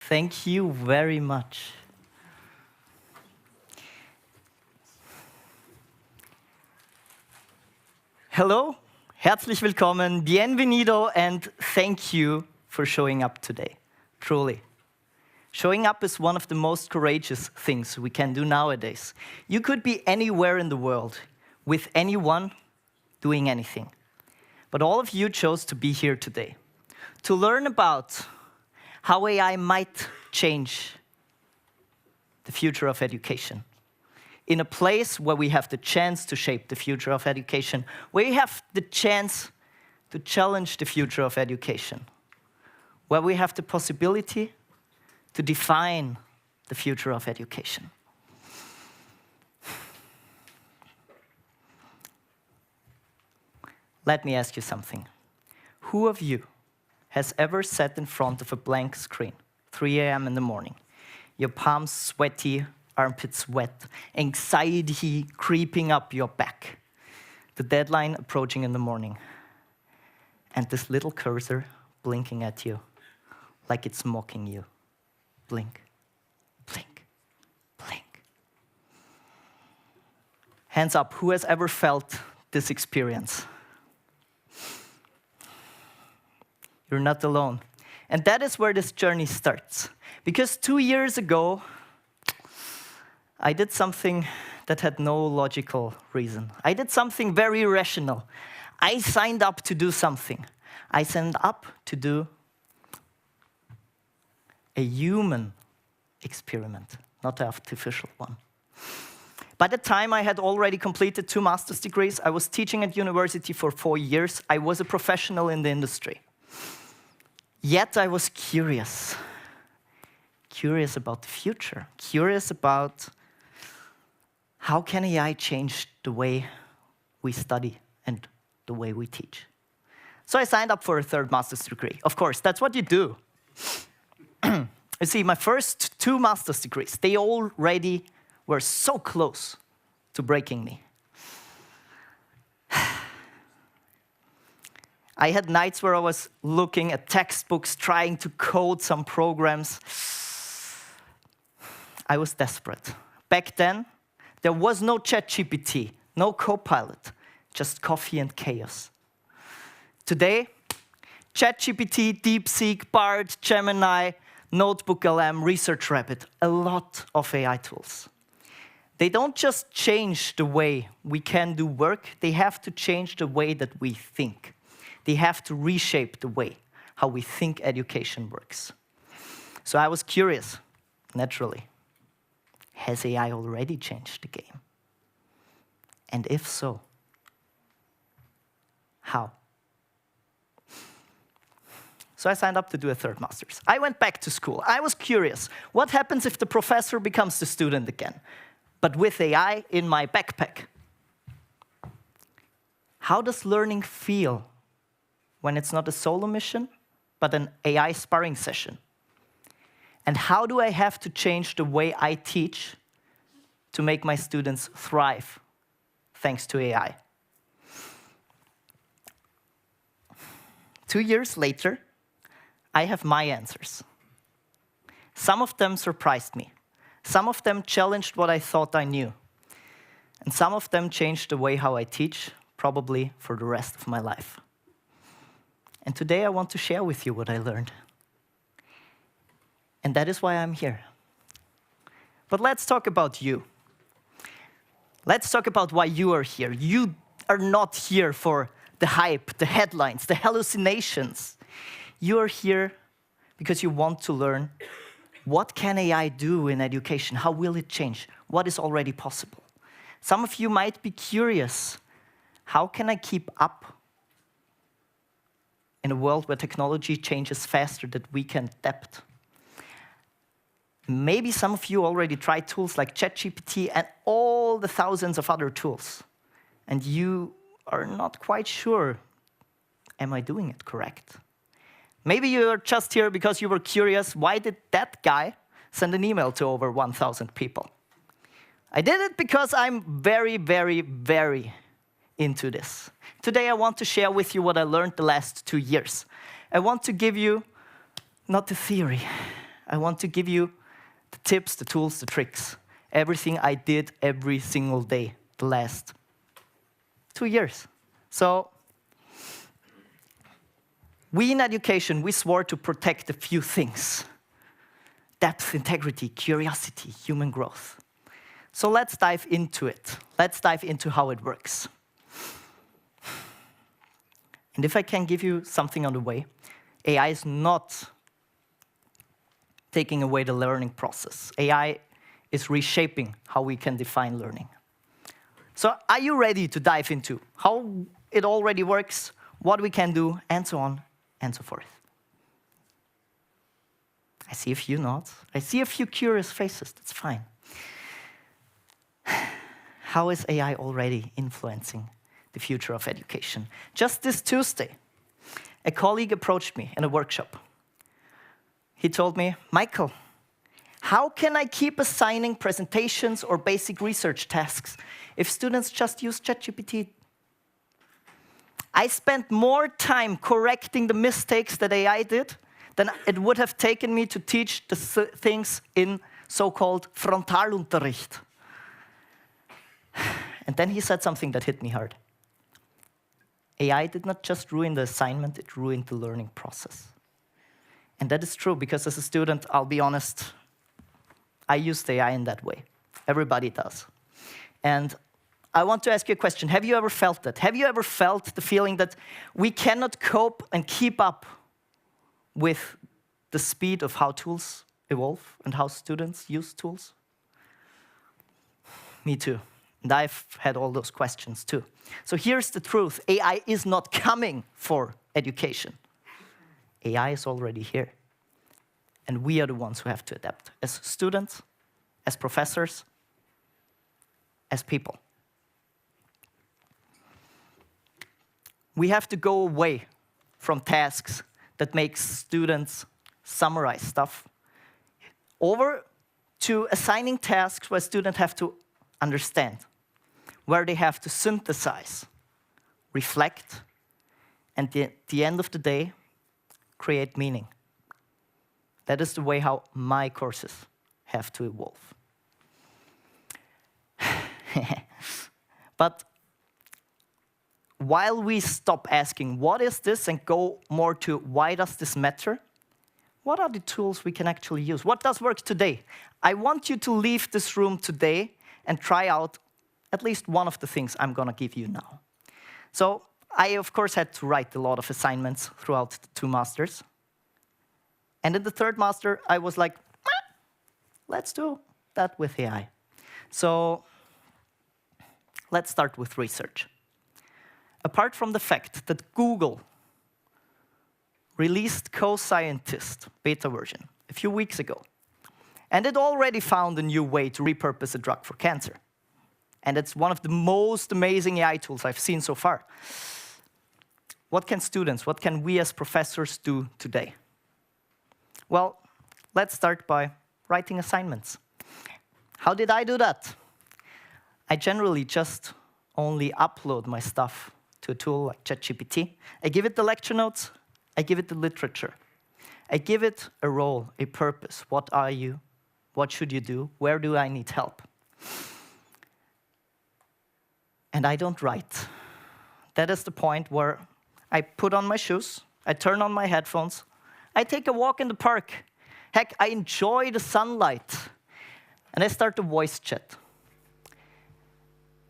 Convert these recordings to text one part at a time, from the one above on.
Thank you very much. Hello, herzlich willkommen, bienvenido, and thank you for showing up today, truly. Showing up is one of the most courageous things we can do nowadays. You could be anywhere in the world, with anyone, doing anything. But all of you chose to be here today, to learn about how AI might change the future of education. In a place where we have the chance to shape the future of education, where we have the chance to challenge the future of education, where we have the possibility to define the future of education. Let me ask you something. Who of you has ever sat in front of a blank screen, 3 a.m. in the morning, your palms sweaty, armpits wet, anxiety creeping up your back, the deadline approaching in the morning, and this little cursor blinking at you like it's mocking you? Blink, blink, blink. Hands up, who has ever felt this experience? You're not alone. And that is where this journey starts. Because 2 years ago, I did something that had no logical reason. I did something very irrational. I signed up to do something. I signed up to do a human experiment, not an artificial one. By the time I had already completed 2 master's degrees, I was teaching at university for 4 years. I was a professional in the industry. Yet I was curious about the future, curious about how can AI change the way we study and the way we teach. So I signed up for a 3rd master's degree. Of course, that's what you do. You see, my first 2 master's degrees, they already were so close to breaking me. I had nights where I was looking at textbooks, trying to code some programs. I was desperate. Back then, there was no ChatGPT, no Copilot, just coffee and chaos. Today, ChatGPT, DeepSeek, Bard, Gemini, NotebookLM, ResearchRabbit, a lot of AI tools. They don't just change the way we can do work, they have to change the way that we think. They have to reshape the way how we think education works. So I was curious, naturally. Has AI already changed the game? And if so, how? So I signed up to do a 3rd master's. I went back to school. I was curious. What happens if the professor becomes the student again, but with AI in my backpack? How does learning feel when it's not a solo mission, but an AI sparring session? And how do I have to change the way I teach to make my students thrive thanks to AI? 2 years later, I have my answers. Some of them surprised me. Some of them challenged what I thought I knew. And some of them changed the way how I teach, probably for the rest of my life. And today I want to share with you what I learned. And that is why I'm here. But let's talk about you. Let's talk about why you are here. You are not here for the hype, the headlines, the hallucinations. You are here because you want to learn what can AI do in education? How will it change? What is already possible? Some of you might be curious, how can I keep up in a world where technology changes faster than we can adapt? Maybe some of you already tried tools like ChatGPT and all the thousands of other tools, and you are not quite sure, am I doing it correct? Maybe you're just here because you were curious, why did that guy send an email to over 1,000 people? I did it because I'm very, very, very into this. Today I want to share with you what I learned the last 2 years. I want to give you not the theory, I want to give you the tips, the tools, the tricks. Everything I did every single day the last 2 years. So we in education, we swore to protect a few things. Depth, integrity, curiosity, human growth. So let's dive into it. Let's dive into how it works. And if I can give you something on the way, AI is not taking away the learning process. AI is reshaping how we can define learning. So are you ready to dive into how it already works, what we can do, and so on and so forth? I see a few nods. I see a few curious faces. That's fine. How is AI already influencing the future of education? Just this Tuesday, a colleague approached me in a workshop. He told me, Michael, how can I keep assigning presentations or basic research tasks if students just use ChatGPT? I spent more time correcting the mistakes that AI did than it would have taken me to teach the things in so-called Frontalunterricht. And then he said something that hit me hard. AI did not just ruin the assignment, it ruined the learning process. And that is true, because as a student, I'll be honest, I used AI in that way. Everybody does. And I want to ask you a question. Have you ever felt that? Have you ever felt the feeling that we cannot cope and keep up with the speed of how tools evolve and how students use tools? Me too. And I've had all those questions too. So here's the truth. AI is not coming for education. AI is already here. And we are the ones who have to adapt, as students, as professors, as people. We have to go away from tasks that make students summarize stuff, over to assigning tasks where students have to understand, where they have to synthesize, reflect, and at the end of the day, create meaning. That is the way how my courses have to evolve. But while we stop asking, what is this, and go more to, why does this matter? What are the tools we can actually use? What does work today? I want you to leave this room today and try out at least one of the things I'm going to give you now. So I, of course, had to write a lot of assignments throughout the 2 masters. And in the 3rd master, I was like, let's do that with AI. So let's start with research. Apart from the fact that Google released Co-Scientist beta version a few weeks ago, and it already found a new way to repurpose a drug for cancer. And it's one of the most amazing AI tools I've seen so far. What can students, what can we as professors do today? Well, let's start by writing assignments. How did I do that? I generally just only upload my stuff to a tool like ChatGPT. I give it the lecture notes, I give it the literature. I give it a role, a purpose. What are you? What should you do? Where do I need help? And I don't write. That is the point where I put on my shoes, I turn on my headphones, I take a walk in the park. Heck, I enjoy the sunlight. And I start to voice chat.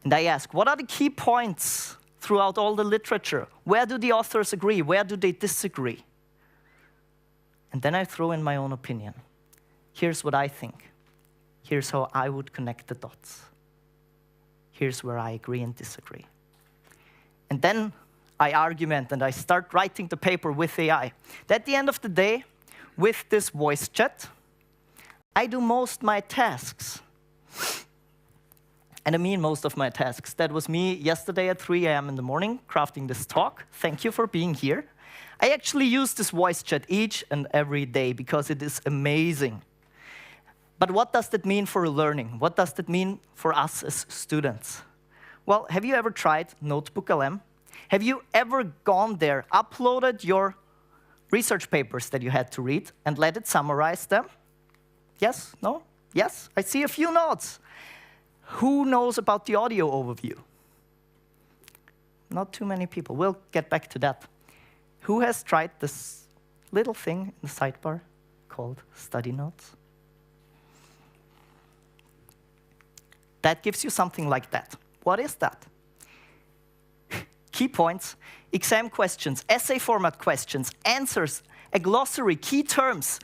And I ask, what are the key points throughout all the literature? Where do the authors agree? Where do they disagree? And then I throw in my own opinion. Here's what I think. Here's how I would connect the dots. Here's where I agree and disagree. And then I argument and I start writing the paper with AI. At the end of the day, with this voice chat, I do most my tasks. And I mean most of my tasks. That was me yesterday at 3 a.m. in the morning, crafting this talk. Thank you for being here. I actually use this voice chat each and every day because it is amazing. But what does that mean for learning? What does that mean for us as students? Well, have you ever tried NotebookLM? Have you ever gone there, uploaded your research papers that you had to read, and let it summarize them? Yes? No? Yes? I see a few nods. Who knows about the audio overview? Not too many people. We'll get back to that. Who has tried this little thing in the sidebar called study notes? That gives you something like that. What is that? Key points, exam questions, essay format questions, answers, a glossary, key terms.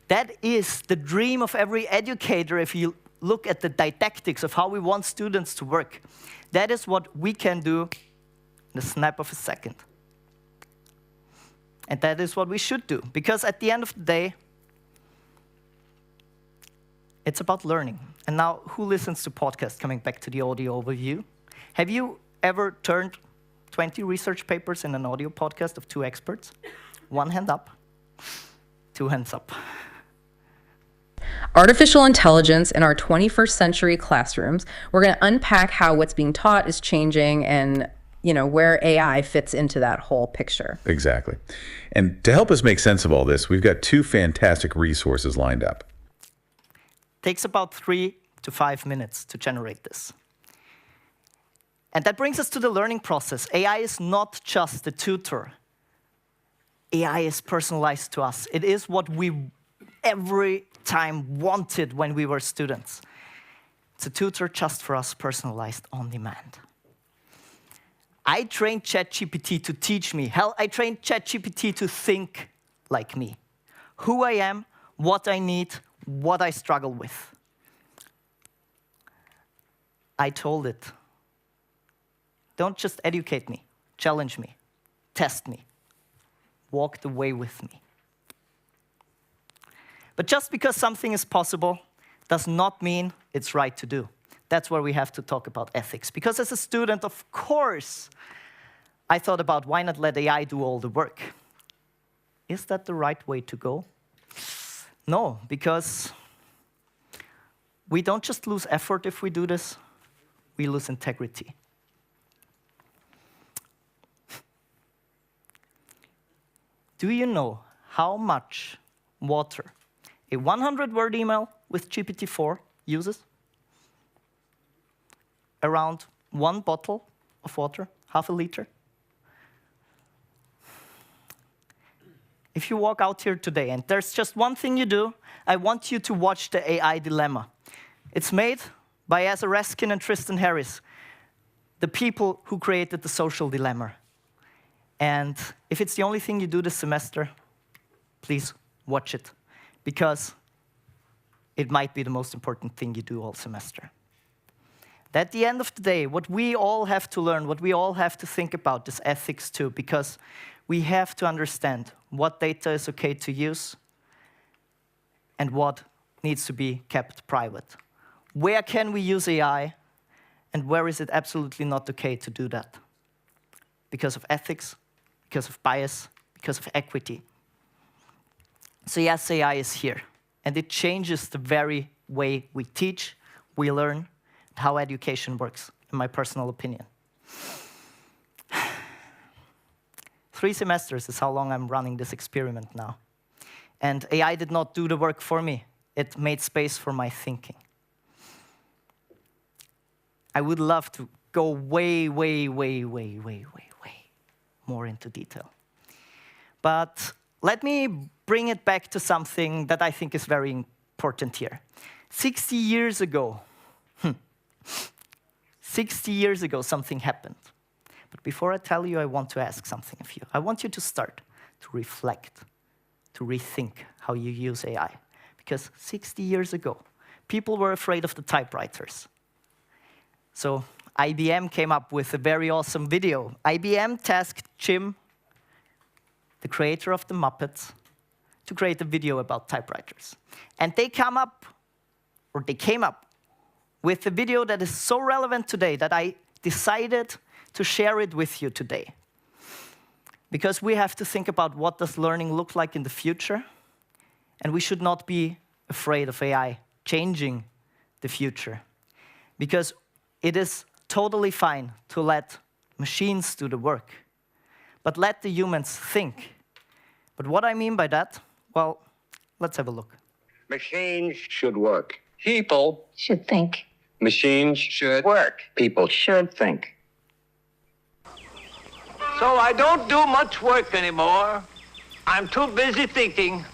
That is the dream of every educator if you look at the didactics of how we want students to work. That is what we can do in the snap of a second. And that is what we should do, because at the end of the day, it's about learning. And now, who listens to podcasts, coming back to the audio overview? Have you ever turned 20 research papers in an audio podcast of 2 experts? 1 hand up, 2 hands up. Artificial intelligence in our 21st century classrooms. We're going to unpack how what's being taught is changing and where AI fits into that whole picture. Exactly. And to help us make sense of all this, we've got 2 fantastic resources lined up. Takes about 3 to 5 minutes to generate this. And that brings us to the learning process. AI is not just a tutor. AI is personalized to us. It is what we every time wanted when we were students. It's a tutor just for us, personalized on demand. I trained ChatGPT to teach me. Hell, I trained ChatGPT to think like me. Who I am, what I need, what I struggle with. I told it, don't just educate me, challenge me, test me, walk the way with me. But just because something is possible does not mean it's right to do. That's where we have to talk about ethics. Because as a student, of course, I thought about why not let AI do all the work? Is that the right way to go? No, because we don't just lose effort if we do this, we lose integrity. Do you know how much water a 100-word email with GPT-4 uses? Around 1 bottle of water, half a liter. If you walk out here today and there's just one thing you do, I want you to watch the AI dilemma. It's made by Asa Raskin and Tristan Harris, the people who created the social dilemma. And if it's the only thing you do this semester, please watch it, because it might be the most important thing you do all semester. At the end of the day, what we all have to learn, what we all have to think about is ethics too, because we have to understand what data is okay to use and what needs to be kept private. Where can we use AI and where is it absolutely not okay to do that? Because of ethics, because of bias, because of equity. So yes, AI is here, and it changes the very way we teach, we learn, how education works, in my personal opinion. 3 semesters is how long I'm running this experiment now. And AI did not do the work for me. It made space for my thinking. I would love to go way more into detail. But let me bring it back to something that I think is very important here. 60 years ago, 60 years ago, something happened. But before I tell you, I want to ask something of you. I want you to start to reflect, to rethink how you use AI. Because 60 years ago, people were afraid of the typewriters. So IBM came up with a very awesome video. IBM tasked Jim, the creator of the Muppets, to create a video about typewriters. And they came up with a video that is so relevant today that I decided to share it with you today. Because we have to think about what does learning look like in the future, and we should not be afraid of AI changing the future. Because it is totally fine to let machines do the work, but let the humans think. But what I mean by that, well, let's have a look. Machines should work. People Should think. Machines should work. People should think. So I don't do much work anymore. I'm too busy thinking.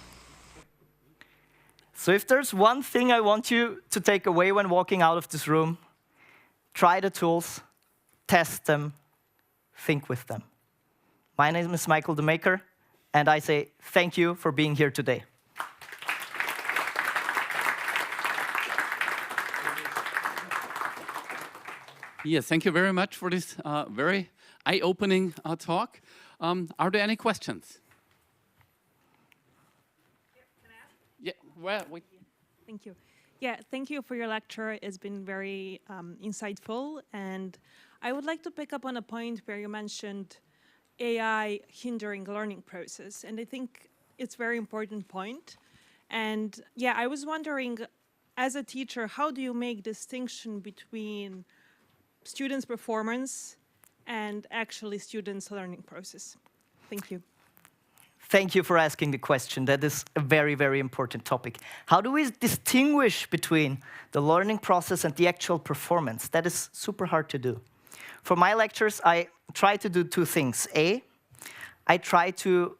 So if there's one thing I want you to take away when walking out of this room, try the tools, test them, think with them. My name is Michael the Maker, and I say thank you for being here today. Yes, thank you very much for this very eye-opening talk. Are there any questions? Yeah, well, Thank you. Yeah, thank you for your lecture. It's been very insightful. And I would like to pick up on a point where you mentioned AI hindering the learning process. And I think it's a very important point. And yeah, I was wondering, as a teacher, how do you make distinction between students' performance and actually students' learning process? Thank you. Thank you for asking the question. That is a very, very important topic. How do we distinguish between the learning process and the actual performance? That is super hard to do. For my lectures, I try to do two things. A, I try to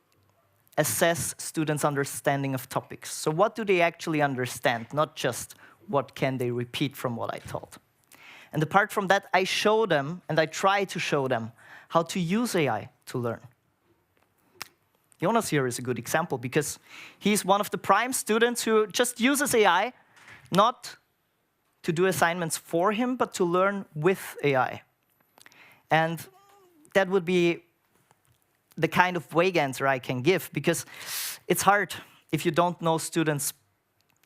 assess students' understanding of topics. So what do they actually understand, not just what can they repeat from what I taught. And apart from that, I show them, and I try to show them, how to use AI to learn. Jonas here is a good example because he's one of the prime students who just uses AI, not to do assignments for him, but to learn with AI. And that would be the kind of vague answer I can give, because it's hard if you don't know students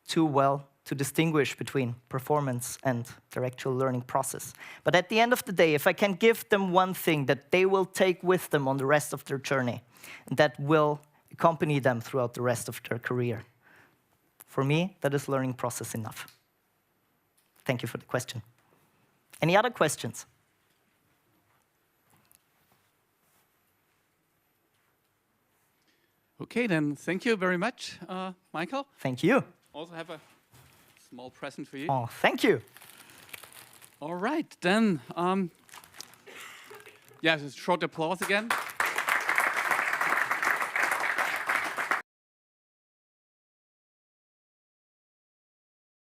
too well to distinguish between performance and their actual learning process. But at the end of the day, if I can give them one thing that they will take with them on the rest of their journey, and that will accompany them throughout the rest of their career, for me, that is learning process enough. Thank you for the question. Any other questions? okay, then thank you very much, Michael. Thank you. Also have a small present for you. Oh, thank you. All right, then, yeah, just short applause again.